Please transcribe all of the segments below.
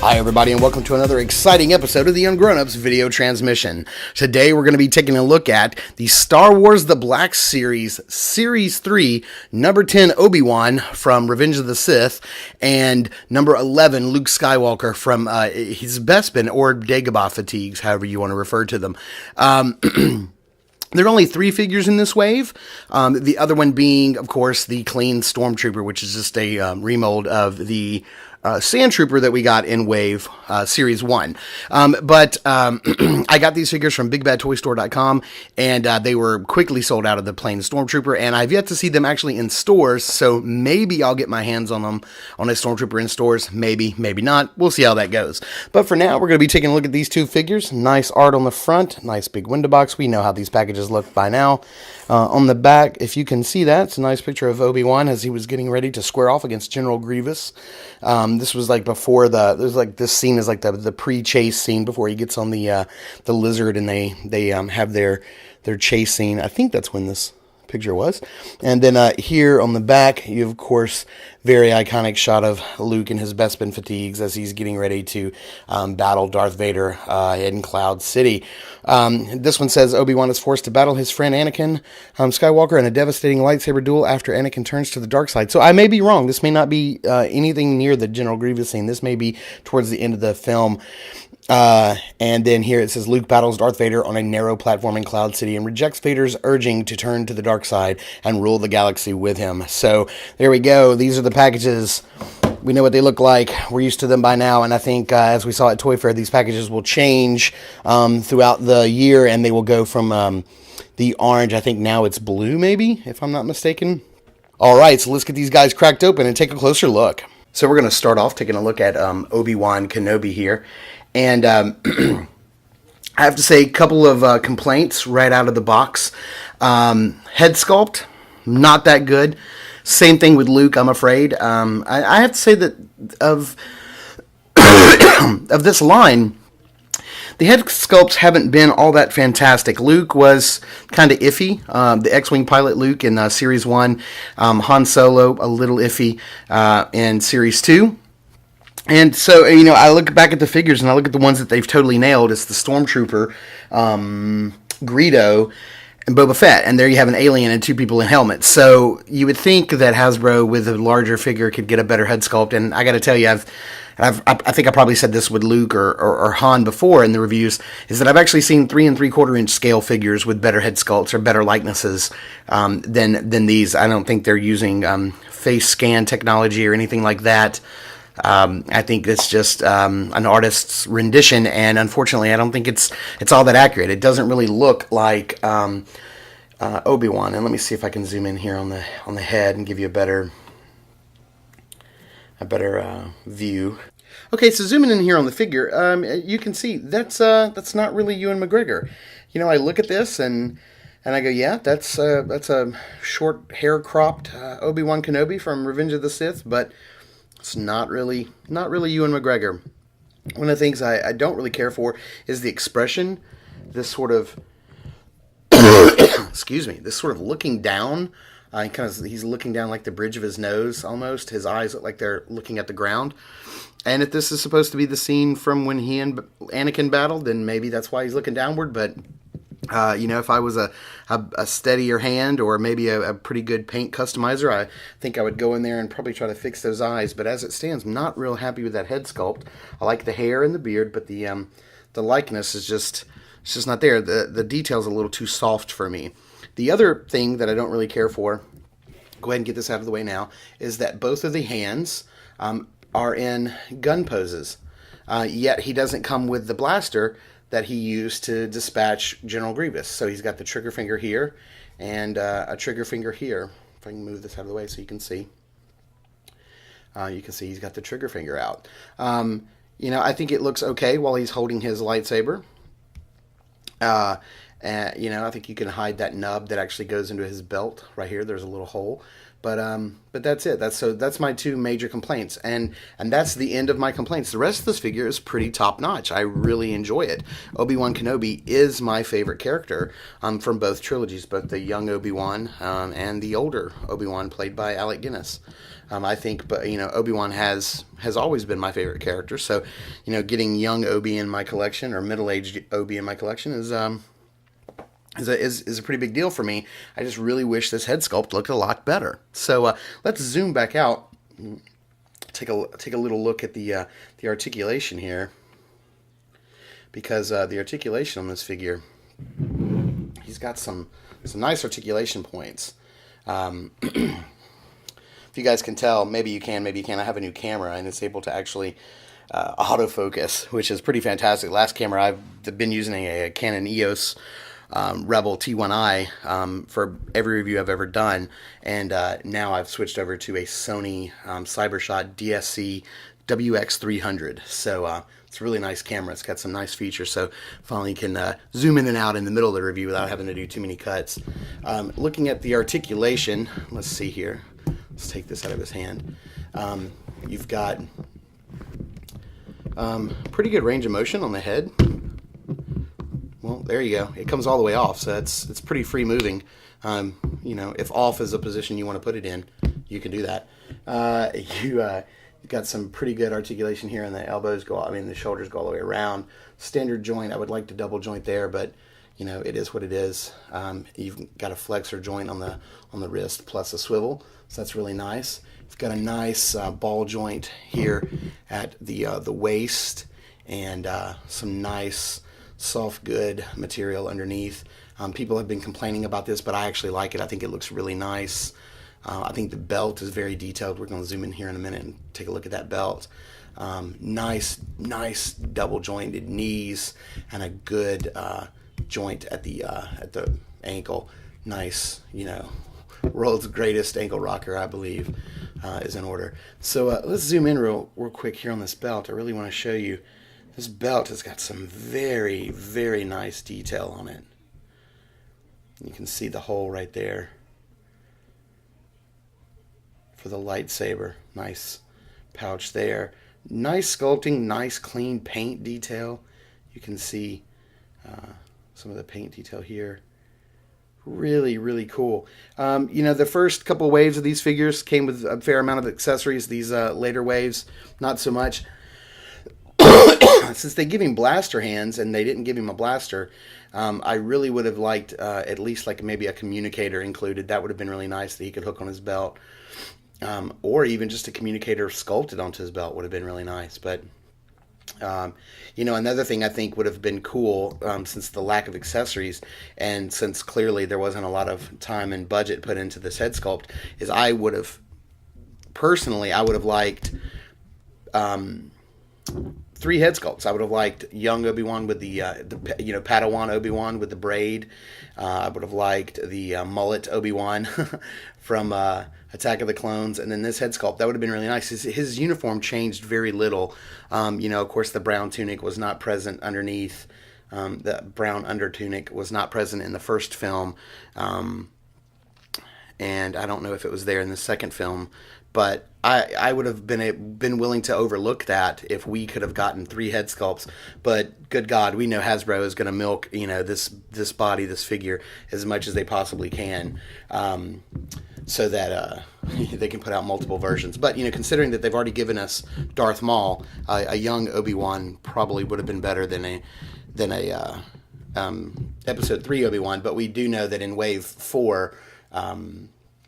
Hi everybody and welcome to another exciting episode of the Ungrownups video transmission. Today we're going to be taking a look at the Star Wars The Black Series, Series 3, number 10 Obi-Wan from Revenge of the Sith, and number 11 Luke Skywalker from his Bespin or Dagobah fatigues, however you want to refer to them. There are only 3 figures in this wave, the other one being, of course, the clean Stormtrooper, which is just a remold of the Sand Trooper that we got in Wave Series 1. But I got these figures from BigBadToyStore.com, and they were quickly sold out of the plain Stormtrooper, and I've yet to see them actually in stores, so maybe I'll get my hands on them on a Stormtrooper in stores. Maybe, maybe not. We'll see how that goes. But for now, we're going to be taking a look at these 2 figures. Nice art on the front, nice big window box. We know how these packages look by now. On the back, if you can see that, it's a nice picture of Obi-Wan as he was getting ready to square off against General Grievous. This was like before there's like this scene is like the pre-chase scene before he gets on the lizard and they have their chase scene. I think that's when this picture was. And then here on the back, you have, of course, very iconic shot of Luke in his Bespin fatigues as he's getting ready to battle Darth Vader in Cloud City. This one says Obi-Wan is forced to battle his friend Anakin Skywalker in a devastating lightsaber duel after Anakin turns to the dark side. So I may be wrong. This may not be anything near the General Grievous scene. This may be towards the end of the film. And then here it says Luke battles Darth Vader on a narrow platform in Cloud City and rejects Vader's urging to turn to the dark side and rule the galaxy with him. So there we go. These are the packages. We know what they look like. We're used to them by now. And I think as we saw at Toy Fair, these packages will change throughout the year, and they will go from the orange. I think now it's blue, maybe, if I'm not mistaken. All right, so let's get these guys cracked open and take a closer look. So we're going to start off taking a look at Obi-Wan Kenobi here. And I have to say a couple of complaints right out of the box. Head sculpt, not that good. Same thing with Luke, I'm afraid. I have to say that of of this line, the head sculpts haven't been all that fantastic. Luke was kind of iffy. The X-Wing pilot Luke in Series 1. Han Solo, a little iffy in Series 2. And so, you know, I look back at the figures and I look at the ones that they've totally nailed. It's the Stormtrooper, Greedo, and Boba Fett. And there you have an alien and 2 people in helmets. So you would think that Hasbro with a larger figure could get a better head sculpt. And I got to tell you, I think I probably said this with Luke or Han before in the reviews, is that I've actually seen 3 3/4 inch scale figures with better head sculpts or better likenesses than these. I don't think they're using face scan technology or anything like that. I think it's just an artist's rendition, and unfortunately, I don't think it's all that accurate. It doesn't really look like Obi-Wan. And let me see if I can zoom in here on the head and give you a better view. Okay, so zooming in here on the figure, you can see that's not really Ewan McGregor. You know, I look at this and I go, yeah, that's a short hair cropped Obi-Wan Kenobi from Revenge of the Sith, but it's not really Ewan McGregor. One of the things I don't really care for is the expression. This sort of, excuse me, this sort of looking down. He's looking down like the bridge of his nose almost. His eyes look like they're looking at the ground. And if this is supposed to be the scene from when he and Anakin battled, then maybe that's why he's looking downward. But you know, if I was a steadier hand or maybe a pretty good paint customizer, I think I would go in there and probably try to fix those eyes. But as it stands, I'm not real happy with that head sculpt. I like the hair and the beard, but the likeness is just not there. The detail's a little too soft for me. The other thing that I don't really care for, go ahead and get this out of the way now, is that both of the hands are in gun poses. Yet he doesn't come with the blaster that he used to dispatch General Grievous. So he's got the trigger finger here and a trigger finger here. If I can move this out of the way so you can see. You can see he's got the trigger finger out. You know, I think it looks okay while he's holding his lightsaber. You know, I think you can hide that nub that actually goes into his belt right here. There's a little hole. But that's it. That's my two major complaints, and that's the end of my complaints. The rest of this figure is pretty top notch. I really enjoy it. Obi-Wan Kenobi is my favorite character from both trilogies, both the young Obi-Wan and the older Obi-Wan played by Alec Guinness. I think, but you know, Obi-Wan has always been my favorite character. So, you know, getting young Obi in my collection or middle-aged Obi in my collection is a pretty big deal for me. I just really wish this head sculpt looked a lot better. So let's zoom back out, take a little look at the articulation here, because the articulation on this figure, he's got some nice articulation points. If you guys can tell, maybe you can, maybe you can't. I have a new camera and it's able to actually autofocus, which is pretty fantastic. Last camera I've been using a Canon EOS Rebel T1i for every review I've ever done, and now I've switched over to a Sony Cybershot DSC WX300. So it's a really nice camera. It's got some nice features, so finally can zoom in and out in the middle of the review without having to do too many cuts. Looking at the articulation, let's see here. Let's take this out of his hand. You've got pretty good range of motion on the head. Well, there you go. It comes all the way off, so it's pretty free moving. You know, if off is a position you want to put it in, you can do that. You've got some pretty good articulation here, and the elbows the shoulders go all the way around. Standard joint, I would like to double joint there, but you know, it is what it is. You've got a flexor joint on the wrist plus a swivel, so that's really nice. You've got a nice ball joint here at the waist, and some nice soft good material underneath. People have been complaining about this, but I actually like it. I think it looks really nice. I think the belt is very detailed. We're going to zoom in here in a minute and take a look at that belt. Nice double jointed knees and a good joint at the ankle. Nice, you know, world's greatest ankle rocker, I believe, is in order. So let's zoom in real quick here on this belt. I really want to show you. This belt has got some very, very nice detail on it. You can see the hole right there for the lightsaber. Nice pouch there. Nice sculpting, nice clean paint detail. You can see some of the paint detail here. Really, really cool. You know, the first couple of waves of these figures came with a fair amount of accessories. These later waves, not so much. Since they give him blaster hands and they didn't give him a blaster, I really would have liked at least like maybe a communicator included. That would have been really nice that he could hook on his belt, or even just a communicator sculpted onto his belt would have been really nice. But you know, another thing I think would have been cool, since the lack of accessories and since clearly there wasn't a lot of time and budget put into this head sculpt, is I would have liked 3 head sculpts. I would have liked young Obi-Wan with the Padawan Obi-Wan with the braid. I would have liked the mullet Obi-Wan from Attack of the Clones, and then this head sculpt. That would have been really nice. His uniform changed very little. You know, of course, the brown tunic was not present underneath. The brown under tunic was not present in the first film, and I don't know if it was there in the second film. But I would have been willing to overlook that if we could have gotten 3 head sculpts. But good God, we know Hasbro is going to milk, you know, this body, this figure, as much as they possibly can, so that they can put out multiple versions. But you know, considering that they've already given us Darth Maul, a young Obi-Wan probably would have been better than a Episode 3 Obi-Wan. But we do know that in Wave 4.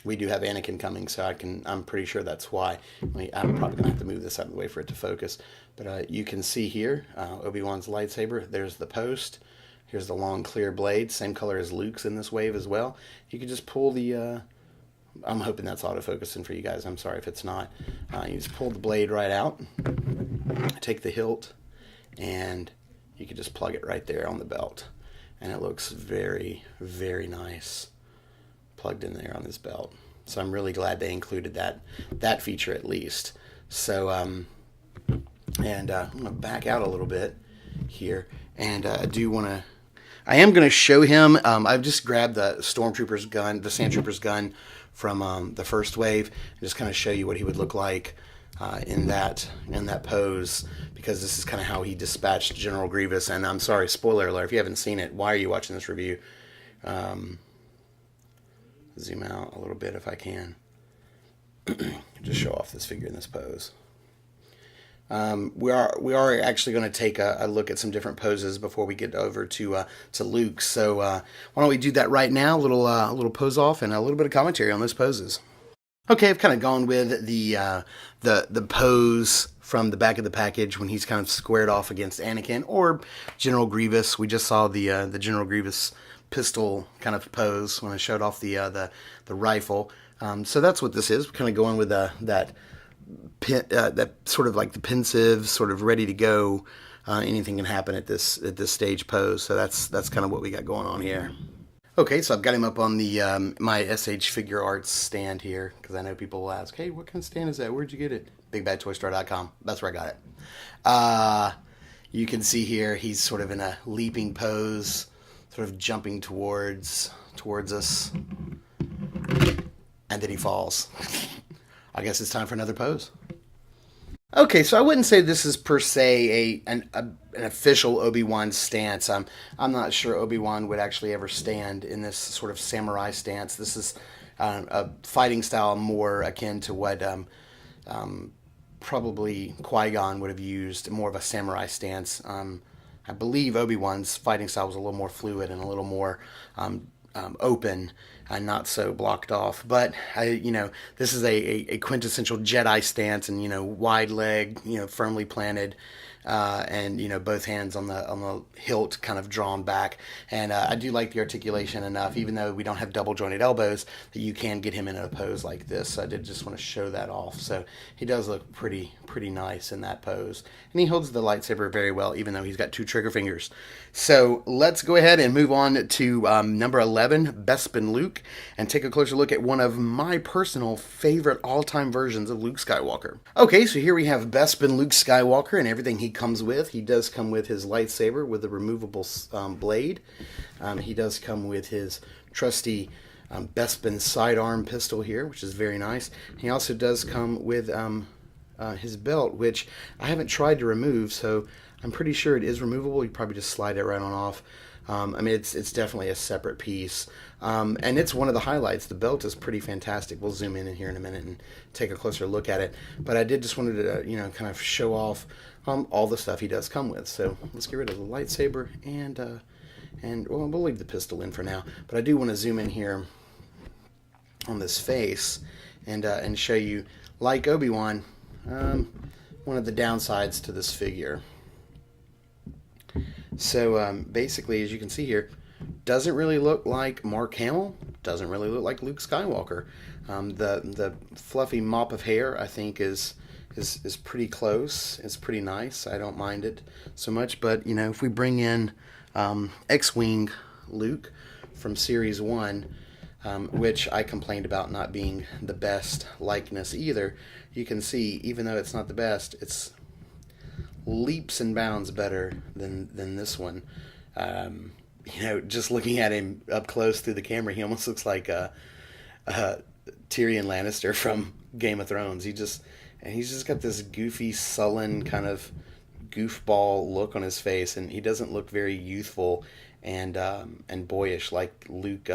We do have Anakin coming, so I'm pretty sure that's why. I'm probably going to have to move this out of the way for it to focus. But you can see here, Obi-Wan's lightsaber. There's the post. Here's the long, clear blade. Same color as Luke's in this wave as well. You can just pull the... I'm hoping that's autofocusing for you guys. I'm sorry if it's not. You just pull the blade right out. Take the hilt, and you can just plug it right there on the belt. And it looks very, very nice plugged in there on this belt. So I'm really glad they included that feature at least. So I'm going to back out a little bit here, and I I am going to show him. I've just grabbed the Stormtrooper's gun, the Sandtrooper's gun from the first wave, and just kind of show you what he would look like in that pose, because this is kind of how he dispatched General Grievous. And I'm sorry, spoiler alert, if you haven't seen it, why are you watching this review? Zoom out a little bit if I can. Just show off this figure in this pose. We are actually going to take a look at some different poses before we get over to Luke. So why don't we do that right now? A little pose off and a little bit of commentary on those poses. Okay, I've kind of gone with the pose from the back of the package when he's kind of squared off against Anakin or General Grievous. We just saw the General Grievous pistol kind of pose when I showed off the rifle. So that's what this is. We're kind of going with that sort of like the pensive, sort of ready to go. Anything can happen at this stage pose. So that's kind of what we got going on here. Okay, so I've got him up on the my SH Figure Arts stand here, because I know people will ask, hey, what kind of stand is that? Where'd you get it? BigBadToyStore.com. That's where I got it. You can see here he's sort of in a leaping pose, sort of jumping towards us, and then he falls. I guess it's time for another pose. Okay, so I wouldn't say this is per se an official Obi-Wan stance. I'm not sure Obi-Wan would actually ever stand in this sort of samurai stance. This is a fighting style more akin to what probably Qui-Gon would have used, more of a samurai stance. I believe Obi-Wan's fighting style was a little more fluid and a little more open and not so blocked off. But this is a quintessential Jedi stance, and wide leg, firmly planted, and both hands on the hilt kind of drawn back. And I do like the articulation enough, even though we don't have double jointed elbows, that you can get him in a pose like this. So I did just want to show that off. So he does look pretty nice in that pose, and he holds the lightsaber very well, even though he's got two trigger fingers. So let's go ahead and move on to number 11, Bespin Luke, and take a closer look at one of my personal favorite all-time versions of Luke Skywalker. Okay, so here we have Bespin Luke Skywalker and everything he comes with. He does come with his lightsaber with a removable blade. He does come with his trusty Bespin sidearm pistol here, which is very nice. He also does come with his belt, which I haven't tried to remove, so I'm pretty sure it is removable. You probably just slide it right on off. It's definitely a separate piece, and it's one of the highlights. The belt is pretty fantastic. We'll zoom in here in a minute and take a closer look at it. But I did just wanted to, kind of show off all the stuff he does come with. So let's get rid of the lightsaber and we'll leave the pistol in for now. But I do want to zoom in here on this face and show you, like Obi-Wan, one of the downsides to this figure. So basically, as you can see here, doesn't really look like Mark Hamill, doesn't really look like Luke Skywalker. The fluffy mop of hair, I think, is pretty close. It's pretty nice. I don't mind it so much. But if we bring in X-Wing Luke from Series 1, which I complained about not being the best likeness either, you can see, even though it's not the best, it's leaps and bounds better than this one. Just looking at him up close through the camera, he almost looks like Tyrion Lannister from Game of Thrones. He's just got this goofy, sullen kind of goofball look on his face, and he doesn't look very youthful and boyish like Luke,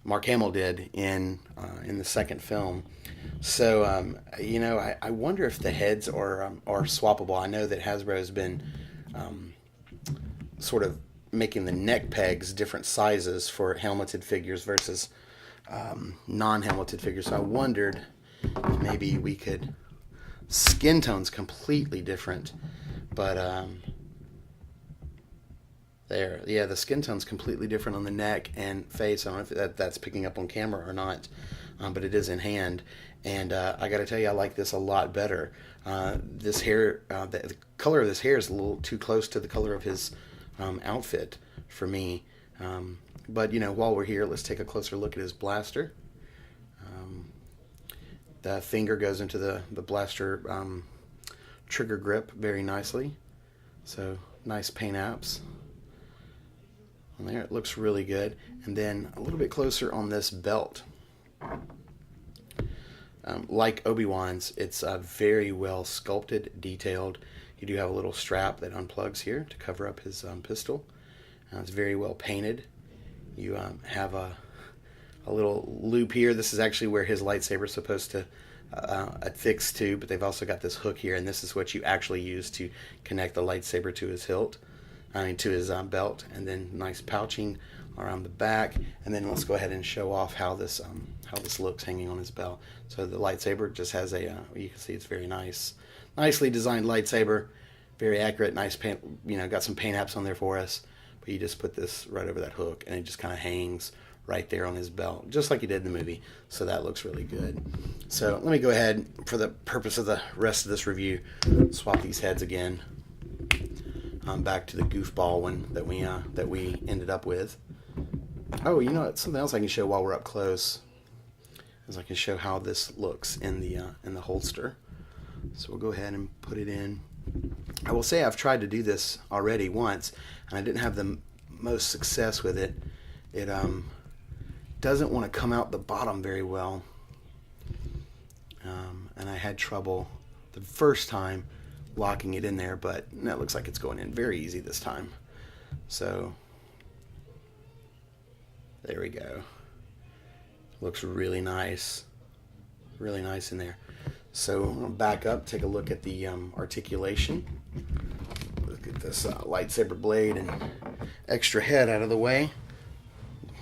Mark Hamill did in the second film. So I wonder if the heads are swappable. I know that Hasbro has been sort of making the neck pegs different sizes for helmeted figures versus non-helmeted figures. So I wondered if maybe we could, skin tone's completely different, but the skin tone's completely different on the neck and face. I don't know if that's picking up on camera or not, but it is in hand. And I got to tell you, I like this a lot better. This hair, the color of this hair is a little too close to the color of his outfit for me. But while we're here, let's take a closer look at his blaster. The finger goes into the blaster trigger grip very nicely. So nice paint apps. And there, it looks really good. And then a little bit closer on this belt. Like Obi-Wan's, it's very well sculpted, detailed. You do have a little strap that unplugs here to cover up his pistol. It's very well painted. You have a little loop here. This is actually where his lightsaber is supposed to affix to, but they've also got this hook here, and this is what you actually use to connect the lightsaber to his hilt, to his belt. And then nice pouching around the back. And then let's go ahead and show off how this looks hanging on his belt. So the lightsaber just has a, you can see it's very nice, nicely designed lightsaber, very accurate, nice paint, got some paint apps on there for us. But you just put this right over that hook, and it just kind of hangs right there on his belt, just like he did in the movie. So that looks really good. So let me go ahead, for the purpose of the rest of this review, swap these heads again. Back to the goofball one that we ended up with. Oh, you know what? Something else I can show while we're up close is I can show how this looks in the holster. So we'll go ahead and put it in. I will say I've tried to do this already once, and I didn't have the most success with it. It doesn't want to come out the bottom very well, and I had trouble the first time locking it in there, but that looks like it's going in very easy this time. So there we go. Looks really nice in there. So I'm gonna back up, take a look at the articulation. Look at this lightsaber blade and extra head out of the way.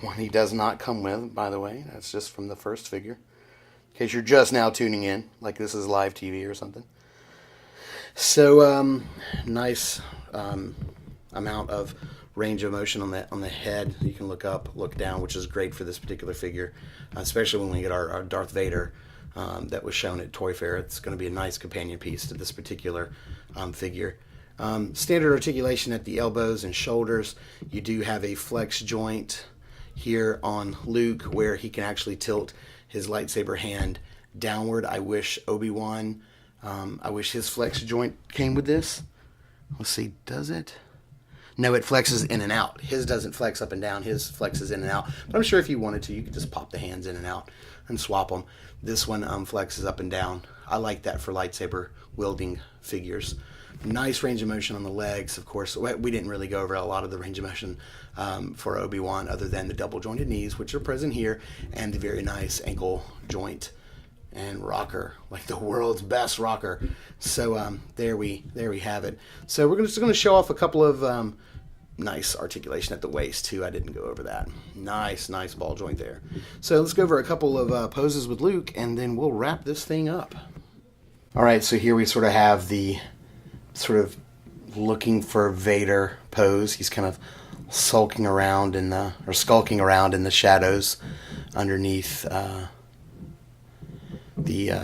One he does not come with, by the way. That's just from the first figure, in case you're just now tuning in, like this is live TV or something. So nice amount of range of motion on the head. You can look up, look down, which is great for this particular figure, especially when we get our Darth Vader that was shown at Toy Fair. It's going to be a nice companion piece to this particular figure. Standard articulation at the elbows and shoulders. You do have a flex joint here on Luke where he can actually tilt his lightsaber hand downward. I wish Obi-Wan, I wish his flex joint came with this. Let's see, does it? No, it flexes in and out. His doesn't flex up and down. His flexes in and out. But I'm sure if you wanted to, you could just pop the hands in and out and swap them. This one flexes up and down. I like that for lightsaber wielding figures. Nice range of motion on the legs. Of course, we didn't really go over a lot of the range of motion for Obi-Wan, other than the double jointed knees, which are present here, and the very nice ankle joint and rocker, like the world's best rocker. So there we have it. So we're just going to show off a couple of nice articulation at the waist too. I didn't go over that. Nice ball joint there. So let's go over a couple of poses with Luke, and then we'll wrap this thing up. All right, so here we sort of have the sort of looking for Vader pose. He's kind of skulking around in the shadows underneath the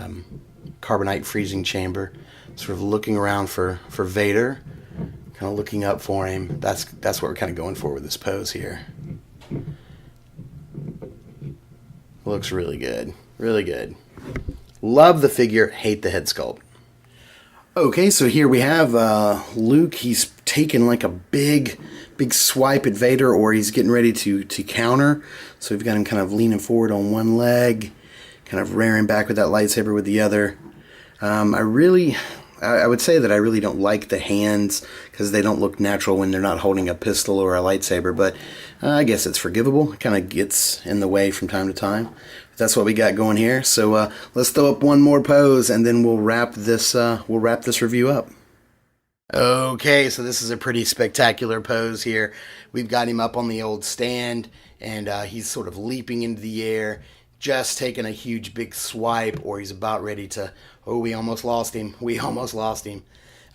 carbonite freezing chamber, sort of looking around for Vader, kind of looking up for him. That's what we're kind of going for with this pose here. Looks really good. Really good. Love the figure, hate the head sculpt. Okay, so here we have Luke. He's taken like a big swipe at Vader, or he's getting ready to counter. So we've got him kind of leaning forward on one leg, kind of rearing back with that lightsaber with the other. I would say that I really don't like the hands because they don't look natural when they're not holding a pistol or a lightsaber, but I guess it's forgivable. It kind of gets in the way from time to time. That's what we got going here. So let's throw up one more pose, and then we'll wrap this review up. Okay, so this is a pretty spectacular pose here. We've got him up on the old stand, and he's sort of leaping into the air, just taking a huge big swipe, or he's about ready to... Oh, we almost lost him.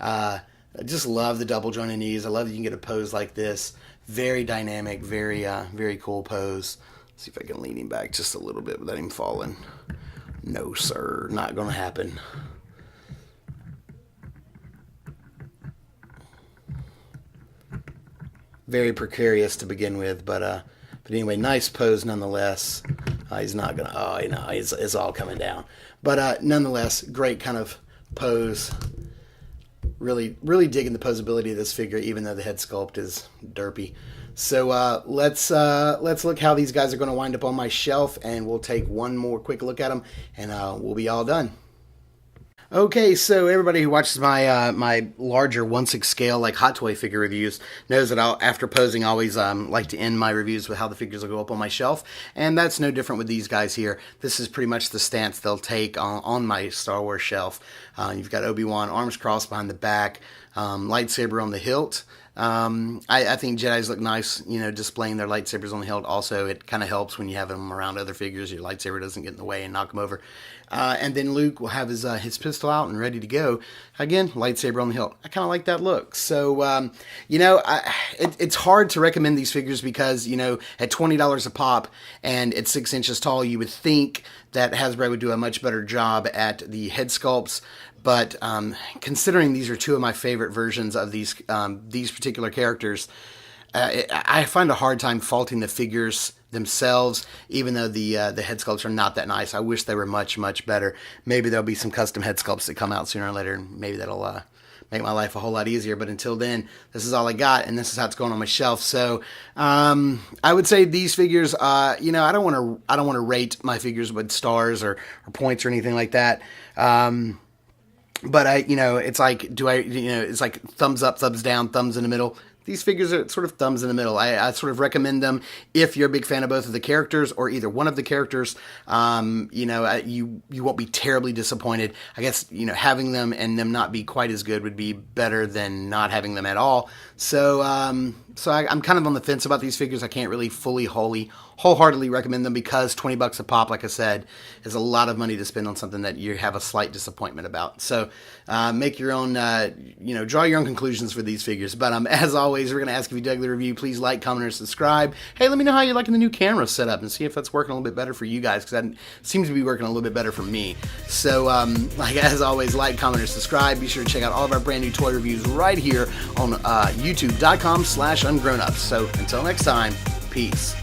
I just love the double jointed knees. I love that you can get a pose like this. Very dynamic, very cool pose. Let's see if I can lean him back just a little bit without him falling. No, sir, not going to happen. Very precarious to begin with, but anyway, nice pose nonetheless. He's not gonna. Oh, you know, it's all coming down. But nonetheless, great kind of pose. Really digging the posability of this figure, even though the head sculpt is derpy. So let's look how these guys are going to wind up on my shelf, and we'll take one more quick look at them, and we'll be all done. Okay, so everybody who watches my my larger 1/6 scale like hot toy figure reviews knows that after posing, I always like to end my reviews with how the figures will go up on my shelf, and that's no different with these guys here. This is pretty much the stance they'll take on my Star Wars shelf. You've got Obi-Wan arms crossed behind the back, lightsaber on the hilt. I think Jedis look nice, you know, displaying their lightsabers on the hilt. Also, it kind of helps when you have them around other figures. Your lightsaber doesn't get in the way and knock them over. And then Luke will have his pistol out and ready to go. Again, lightsaber on the hilt. I kind of like that look. So, you know, it's hard to recommend these figures because, you know, at $20 a pop and at 6 inches tall, you would think that Hasbro would do a much better job at the head sculpts. But considering these are two of my favorite versions of these particular characters, I find a hard time faulting the figures themselves, even though the head sculpts are not that nice. I wish they were much better. Maybe there'll be some custom head sculpts that come out sooner or later, and maybe that'll make my life a whole lot easier. But until then, this is all I got, and this is how it's going on my shelf. So I would say these figures, you know, I don't want to rate my figures with stars or points or anything like that. But you know, it's like, it's like thumbs up, thumbs down, thumbs in the middle. These figures are sort of thumbs in the middle. I sort of recommend them if you're a big fan of both of the characters or either one of the characters. You know, you won't be terribly disappointed. I guess, you know, having them and them not be quite as good would be better than not having them at all. So, I'm kind of on the fence about these figures. I can't really wholeheartedly recommend them because $20 a pop, like I said, is a lot of money to spend on something that you have a slight disappointment about. So make your own, you know, draw your own conclusions for these figures. But as always, we're going to ask if you dug the review. Please like, comment, or subscribe. Hey, let me know how you're liking the new camera setup and see if that's working a little bit better for you guys, because that seems to be working a little bit better for me. So, like as always, like, comment, or subscribe. Be sure to check out all of our brand new toy reviews right here on youtube.com/ungrownups. So until next time, peace.